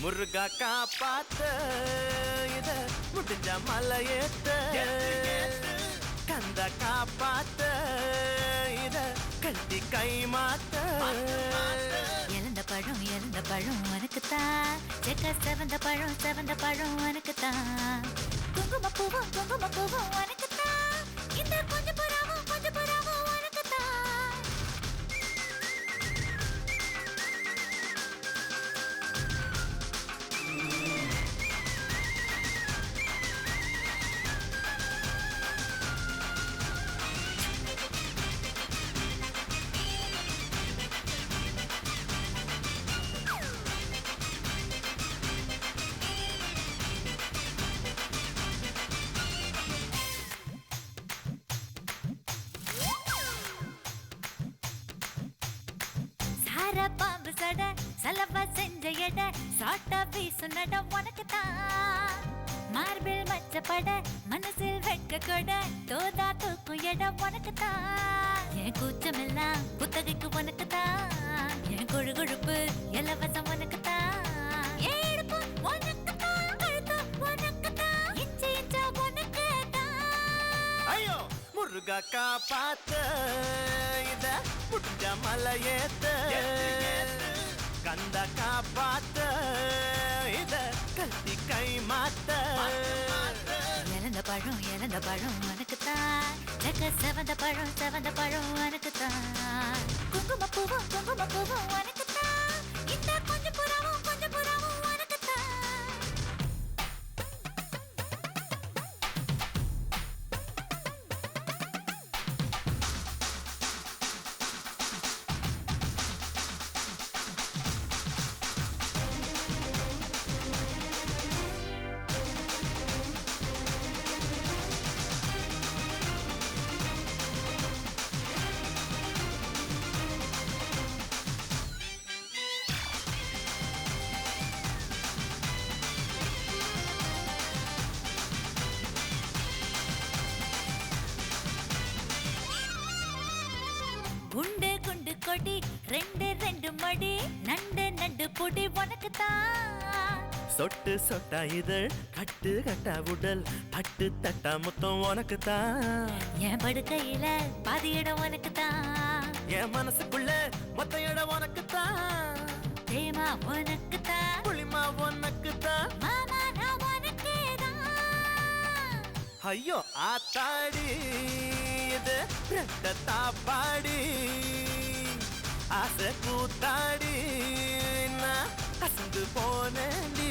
முருகா காப்பாத்த இத முடிஞ்ச மலையேத்த கந்த காப்பாத்த இத கட்டி கை மாத்த இழந்த பழம் உனக்குத்தான் செக்க செவந்த பழம் உனக்குத்தான் குங்குமப்பூவும் உனக்குத்தான் இந்த கொஞ்சம் புறாவும் உனக்குத்தான் பாம்பு சட சலவா செஞ்ச எட சாட்டா வீசு நட உனக்குத்தான் மார்பில் மச்சப்பட மனசில் வெட்க கொட தோதா தூக்கும் இடம் உனக்குத்தான் என் கூச்சமெல்லாம் புத்தகைக்கு உனக்குத்தான் என் கொழுகொழுப்பு இலவசம் உனக்குத்தான் என் இடுப்பு உனக்குத்தான் கழுத்து உனக்குத்தான் இன்ச்சு இன்ச்சா உனக்குத்தான் ஐயோ முருகா காப்பாத்த இத முடிஞ்ச மலையேத்த கந்த காப்பாத்த இத கட்டி கை மாத்த இழந்த பழம் உனக்குத்தான் செக்க செவந்த பழம் உனக்குத்தான் குங்குமப்பூவும் உனக்குத்தான் இந்த கொஞ்சம் புறாவும் உனக்குத்தான் குண்டு கொடி ரெண்டு மடி நண்டு பொடி உனக்குத்தான் சொட்டு சொட்டா இதழ் கட்டு கட்டா உடல் பட்டு தட்டா முத்தம் உனக்குத்தான் என் படுக்கையில பாதி இடம் உனக்குத்தான் என் மனசுக்குள்ள மொத்த இடம் உனக்குத்தான் தேமா உனக்குத்தான் புளிமா உனக்குத்தான் மாமா நான் உனக்கேதான் ஐயோ ஆத்தாடி இது ரெட்ட தாப்பாடி ஆசை கூத்தாடி நான் அசந்து போனேன்டி